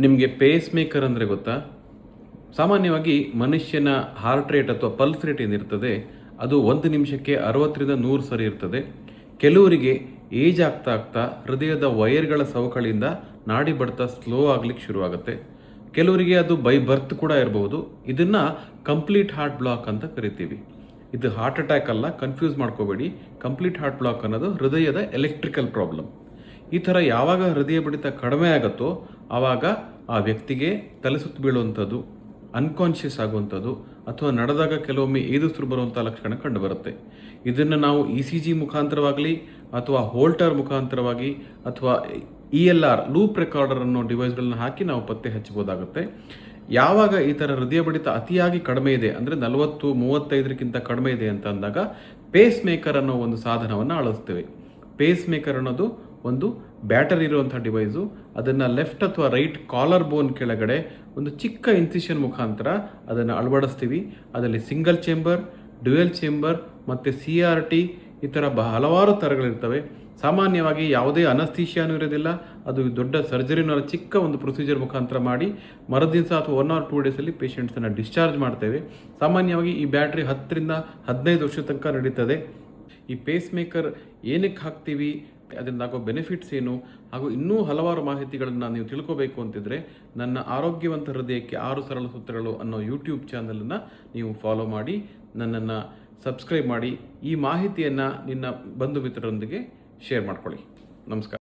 ನಿಮಗೆ phase maker ಅಂದರೆ ಗೊತ್ತಾ? ಸಾಮಾನ್ಯವಾಗಿ ಮನುಷ್ಯನ ಹಾರ್ಟ್ ರೇಟ್ ಅಥವಾ ಪಲ್ಸ್ ರೇಟ್ ಏನಿರ್ತದೆ ಅದು 1 ನಿಮಿಷಕ್ಕೆ 60ರಿಂದ 100 ಸರಿ ಇರ್ತದೆ. ಕೆಲವರಿಗೆ ಏಜ್ ಆಗ್ತಾ ಆಗ್ತಾ ಹೃದಯದ ವೈರ್ಗಳ ಸವಕಳಿಯಿಂದ ನಾಡಿ ಬಡ್ತ ಸ್ಲೋ ಆಗ್ಲಿಕ್ಕೆ ಶುರುವಾಗುತ್ತೆ. ಕೆಲವರಿಗೆ ಅದು ಬೈ ಬರ್ತ್ ಕೂಡ ಇರಬಹುದು. ಇದನ್ನ ಕಂಪ್ಲೀಟ್ ಹಾರ್ಟ್ ಬ್ಲಾಕ್ ಅಂತ ಕರಿತೀವಿ. ಇದು ಹಾರ್ಟ್ ಅಟ್ಯಾಕ್ ಅಲ್ಲ, ಕನ್ಫ್ಯೂಸ್ ಮಾಡ್ಕೋಬೇಡಿ. ಕಂಪ್ಲೀಟ್ ಹಾರ್ಟ್ ಬ್ಲಾಕ್ ಅನ್ನೋದು ಹೃದಯದ ಎಲೆಕ್ಟ್ರಿಕಲ್ ಪ್ರಾಬ್ಲಮ್. ಈ ಥರ ಯಾವಾಗ ಹೃದಯ ಬಡಿತ ಕಡಿಮೆ ಆಗುತ್ತೋ ಆವಾಗ ಆ ವ್ಯಕ್ತಿಗೆ ತಲೆ ಸುತ್ತು ಬೀಳುವಂಥದ್ದು, ಅನ್ಕಾನ್ಷಿಯಸ್ ಆಗುವಂಥದ್ದು ಅಥವಾ ನಡೆದಾಗ ಕೆಲವೊಮ್ಮೆ ಏದುಸಿರು ಬರುವಂಥ ಲಕ್ಷಣ ಕಂಡುಬರುತ್ತೆ. ಇದನ್ನು ನಾವು ECG ಮುಖಾಂತರವಾಗಲಿ ಅಥವಾ ಹೋಲ್ಟರ್ ಮುಖಾಂತರವಾಗಿ ಅಥವಾ ELR ಲೂಪ್ ರೆಕಾರ್ಡರ್ ಅನ್ನೋ ಡಿವೈಸ್ಗಳನ್ನ ಹಾಕಿ ನಾವು ಪತ್ತೆ ಹಚ್ಚಬಹುದಾಗುತ್ತೆ. ಯಾವಾಗ ಈ ಥರ ಹೃದಯ ಬಡಿತ ಅತಿಯಾಗಿ ಕಡಿಮೆ ಇದೆ ಅಂದರೆ 40-35ಕ್ಕಿಂತ ಕಡಿಮೆ ಇದೆ ಅಂತ ಅಂದಾಗ ಪೇಸ್ ಮೇಕರ್ ಅನ್ನೋ ಒಂದು ಸಾಧನವನ್ನು ಅಳಿಸ್ತೇವೆ. ಪೇಸ್ ಮೇಕರ್ ಅನ್ನೋದು ಒಂದು ಬ್ಯಾಟರಿ ಇರುವಂಥ ಡಿವೈಸು. ಅದನ್ನು ಲೆಫ್ಟ್ ಅಥವಾ ರೈಟ್ ಕಾಲರ್ ಬೋನ್ ಕೆಳಗಡೆ ಒಂದು ಚಿಕ್ಕ ಇನ್ಸಿಷನ್ ಮುಖಾಂತರ ಅದನ್ನು ಅಳವಡಿಸ್ತೀವಿ. ಅದರಲ್ಲಿ ಸಿಂಗಲ್ ಚೇಂಬರ್, ಡ್ಯುಯಲ್ ಚೇಂಬರ್ ಮತ್ತು CRT ಈ ಥರ ಹಲವಾರು ಥರಗಳಿರ್ತವೆ. ಸಾಮಾನ್ಯವಾಗಿ ಯಾವುದೇ ಅನಸ್ಥೀಶಿಯಾನೂ ಇರೋದಿಲ್ಲ. ಅದು ದೊಡ್ಡ ಸರ್ಜರಿನ ಚಿಕ್ಕ ಒಂದು ಪ್ರೊಸೀಜರ್ ಮುಖಾಂತರ ಮಾಡಿ ಮರುದಿವಸ ಅಥವಾ 1 or 2 ಡೇಸಲ್ಲಿ ಪೇಷಂಟ್ಸನ್ನು ಡಿಸ್ಚಾರ್ಜ್ ಮಾಡ್ತೇವೆ. ಸಾಮಾನ್ಯವಾಗಿ ಈ ಬ್ಯಾಟ್ರಿ 10ರಿಂದ 15 ವರ್ಷದ ತನಕ ನಡೀತದೆ. ಈ ಪೇಸ್ ಮೇಕರ್ ಏನಕ್ಕೆ ಹಾಕ್ತೀವಿ, ಅದರಿಂದ ಆಗೋ ಬೆನಿಫಿಟ್ಸ್ ಏನು, ಹಾಗೂ ಇನ್ನೂ ಹಲವಾರು ಮಾಹಿತಿಗಳನ್ನು ನೀವು ತಿಳ್ಕೋಬೇಕು ಅಂತಿದ್ರೆ ನನ್ನ ಆರೋಗ್ಯವಂತ ಹೃದಯಕ್ಕೆ 6 ಸರಳ ಸೂತ್ರಗಳು ಅನ್ನೋ ಯೂಟ್ಯೂಬ್ ಚಾನಲನ್ನು ನೀವು ಫಾಲೋ ಮಾಡಿ, ನನ್ನನ್ನು ಸಬ್ಸ್ಕ್ರೈಬ್ ಮಾಡಿ. ಈ ಮಾಹಿತಿಯನ್ನು ನಿನ್ನ ಬಂಧು ಮಿತ್ರರೊಂದಿಗೆ ಶೇರ್ ಮಾಡ್ಕೊಳ್ಳಿ. ನಮಸ್ಕಾರ.